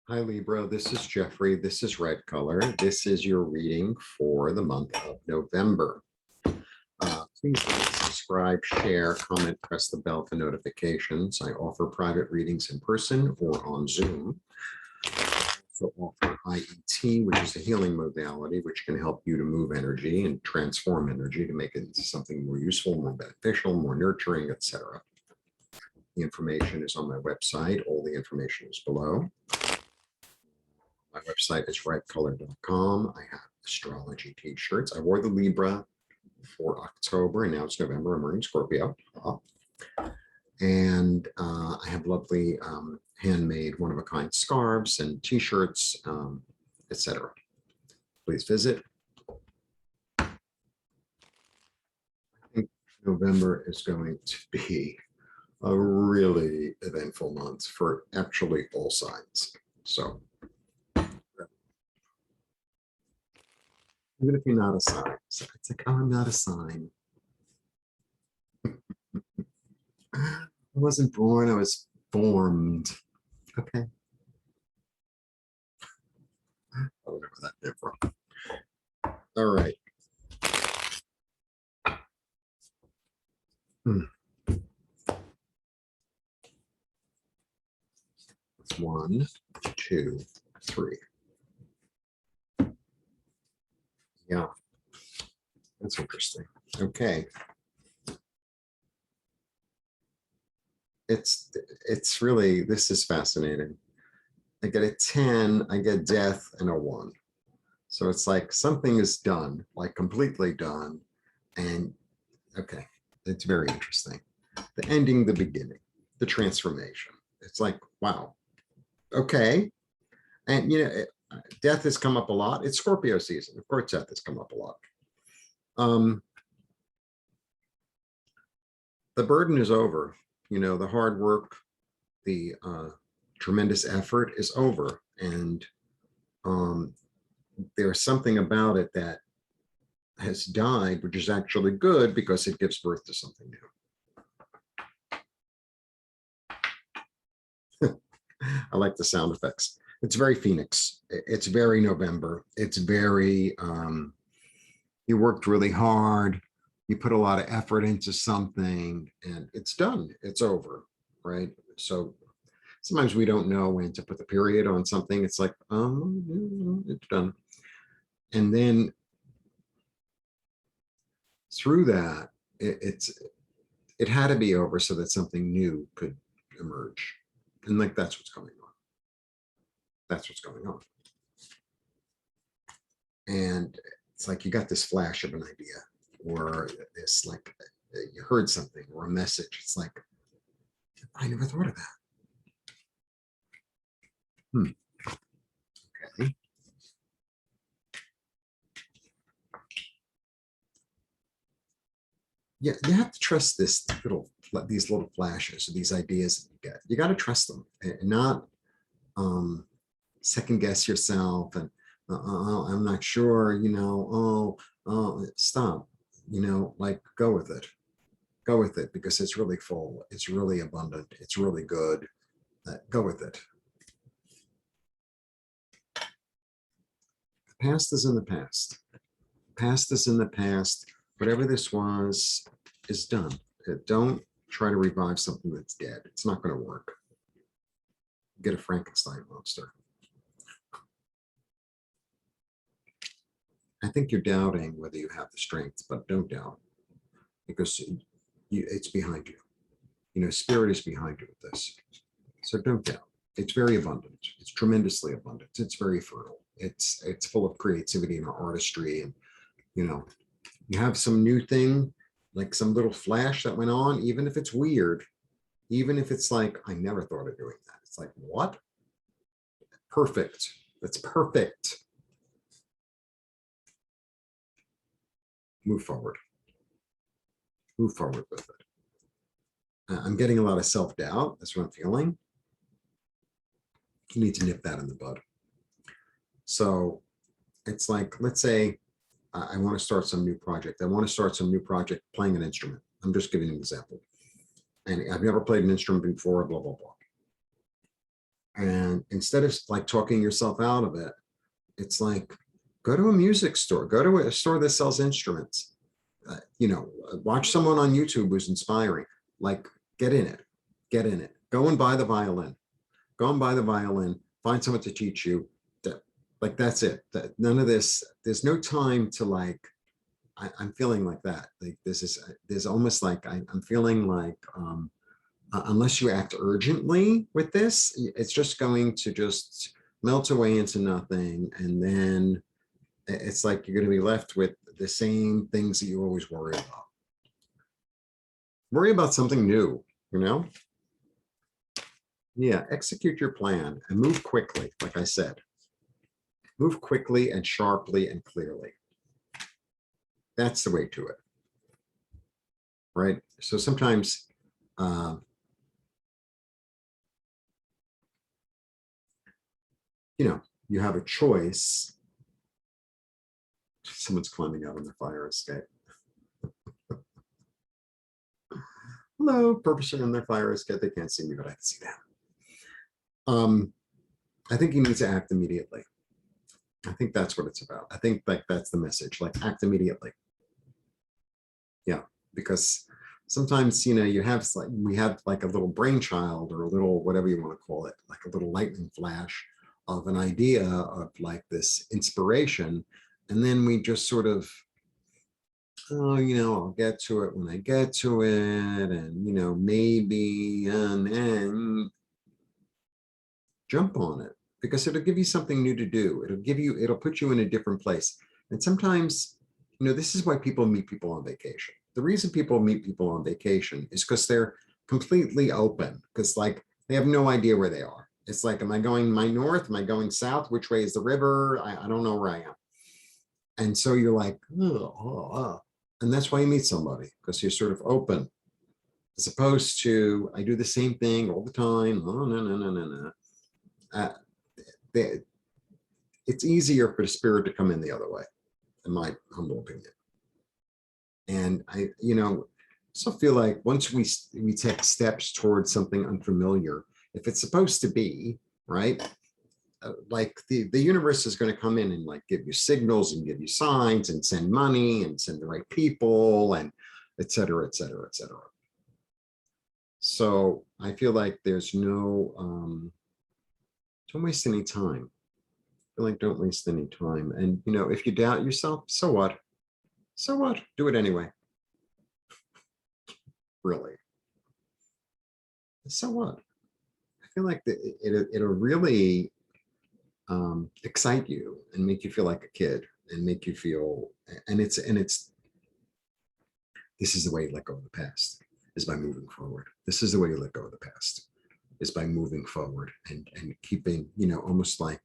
Hi Libra, this is Jeffrey. This is Red Color. This is your reading for the month of November. Please like, subscribe, share, comment, press the bell for notifications. I offer private readings in person or on Zoom. I also offer IET, which is a healing modality, which can help you to move energy and transform energy to make it into something more useful, more beneficial, more nurturing, etc. The information is on my website. All the information is below. My website is redcolor.com. I have astrology t-shirts. I wore the Libra for October, and now it's November. I'm wearing Scorpio. And I have lovely handmade one-of-a-kind scarves and t-shirts, etc. Please visit. I think November is going to be a really eventful month for actually all signs. So even if you're not a sign, so it's like, oh, I'm not a sign. I wasn't born, I was formed. Okay. I don't know where that came from. All right. It's 1, 2, 3. Yeah, that's interesting. Okay. It's really, this is fascinating. I get a 10, I get death, and a 1. So it's like something is done, like completely done. And okay, it's very interesting. The ending, the beginning, the transformation. It's like, wow. Okay. And you know, death has come up a lot. It's Scorpio season. Of course, death has come up a lot. The burden is over. You know, the hard work, the tremendous effort is over. And there's something about it that has died, which is actually good because it gives birth to something new. I like the sound effects. It's very Phoenix. It's very November. It's very, you worked really hard. You put a lot of effort into something and it's done. It's over, right? So sometimes we don't know when to put the period on something. It's like, it's done. And then through that, it had to be over so that something new could emerge. And like, that's what's going on. That's what's going on. And it's like you got this flash of an idea or this, like, you heard something or a message. It's like, I never thought of that. Okay. Yeah, you have to trust these little flashes or these ideas that you get. You got to trust them and not second guess yourself and I'm not sure, you know, stop, you know, like go with it because it's really full, it's really abundant, it's really good. Go with it. The past is in the past. Past is in the past. Whatever this was is done. Don't try to revive something that's dead. It's not going to work. Get a Frankenstein monster. I think you're doubting whether you have the strength, but don't doubt because it's behind you. You know, spirit is behind you with this. So don't doubt. It's very abundant. It's tremendously abundant. It's very fertile. It's full of creativity and artistry. And, you know, you have some new thing, like some little flash that went on, even if it's weird, even if it's like, I never thought of doing that. It's like, what? Perfect. That's perfect. Move forward. Move forward with it. I'm getting a lot of self-doubt. That's what I'm feeling. You need to nip that in the bud. So it's like, let's say I want to start some new project. I want to start some new project playing an instrument. I'm just giving an example. And I've never played an instrument before, blah, blah, blah. And instead of like talking yourself out of it, it's like, go to a music store, go to a store that sells instruments. Watch someone on YouTube who's inspiring. Like, get in it, get in it. Go and buy the violin. Go and buy the violin. Find someone to teach you. Like, that's it. None of this. There's no time to like. I'm feeling like that. Like there's almost like I'm feeling like unless you act urgently with this, it's just going to just melt away into nothing, and then it's like you're going to be left with the same things that you always worry about. Worry about something new, you know? Yeah, execute your plan and move quickly, like I said. Move quickly and sharply and clearly. That's the way to it, right? So sometimes, you have a choice. Someone's climbing out on their fire escape. Hello, person in their fire escape. They can't see me, but I can see them. I think you need to act immediately. I think that's what it's about. I think like that's the message, like act immediately. Yeah, because sometimes, we have like a little brainchild or a little, whatever you want to call it, like a little lightning flash of an idea of like this inspiration. And then we just sort of, I'll get to it when I get to it. And, maybe, and then jump on it, because it'll give you something new to do. It'll put you in a different place. And sometimes, this is why people meet people on vacation. The reason people meet people on vacation is because they're completely open, because like they have no idea where they are. It's like, am I going north? Am I going south? Which way is the river? I don't know where I am. And so you're like, and that's why you meet somebody, because you're sort of open, as opposed to, I do the same thing all the time. Oh, no. It's easier for the spirit to come in the other way, in my humble opinion. And I also feel like once we take steps towards something unfamiliar, if it's supposed to be, right, like the universe is going to come in and like give you signals and give you signs and send money and send the right people and et cetera, et cetera, et cetera. So I feel like there's no, don't waste any time. I feel like don't waste any time. And, if you doubt yourself, so what? So what? Do it anyway. Really. So what? I feel like it'll really excite you and make you feel like a kid and make you feel, and it's this is the way you let go of the past, is by moving forward. This is the way you let go of the past, is by moving forward and keeping, almost like,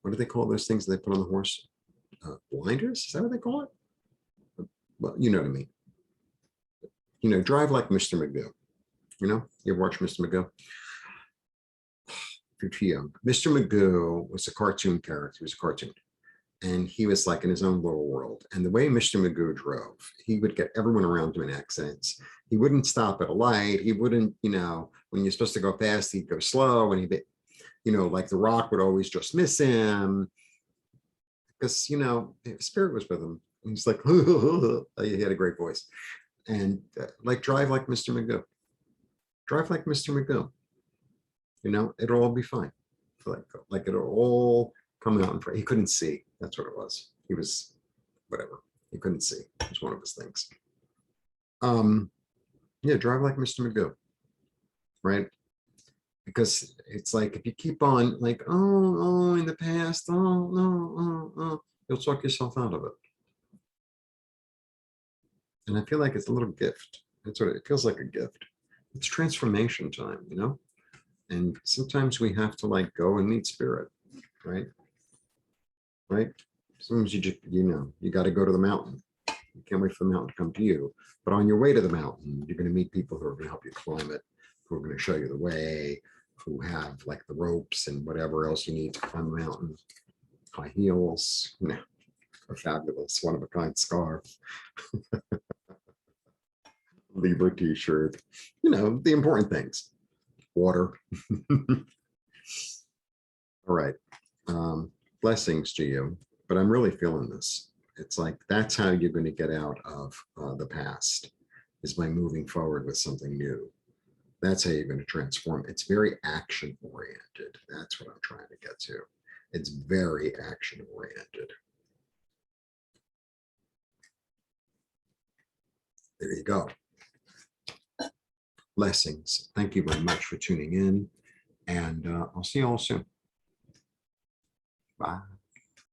what do they call those things that they put on the horse? Blinders? Is that what they call it? Well, you know what I mean. Drive like Mr. Magoo. You ever watch Mr. Magoo? If you're too young. Mr. Magoo was a cartoon character. He was a cartoon. And he was like in his own little world. And the way Mr. Magoo drove, he would get everyone around him in accidents. He wouldn't stop at a light. He wouldn't, when you're supposed to go fast, he'd go slow. And he'd be, like the Rock would always just miss him. Because, spirit was with him. And he's like, he had a great voice. And like, drive like Mr. Magoo. Drive like Mr. Magoo. It'll all be fine. Like it'll all come out in front. He couldn't see. That's what it was. He was whatever. He couldn't see. It was one of his things. Yeah, drive like Mr. Magoo. Right? Because it's like if you keep on like, oh, in the past, oh, you'll talk yourself out of it. And I feel like it's a little gift. That's what it feels like, a gift. It's transformation time, And sometimes we have to like go and meet spirit, right? Right? Sometimes you just, you got to go to the mountain. You can't wait for the mountain to come to you. But on your way to the mountain, you're going to meet people who are going to help you climb it, who are going to show you the way, who have like the ropes and whatever else you need to climb the mountain. High heels, a fabulous one-of-a-kind scarf. Libra t-shirt, the important things. Water. All right. Blessings to you, but I'm really feeling this. It's like that's how you're going to get out of the past, is by moving forward with something new. That's how you're going to transform. It's very action oriented. That's what I'm trying to get to. It's very action oriented. There you go. Blessings. Thank you very much for tuning in, and I'll see you all soon. Bye.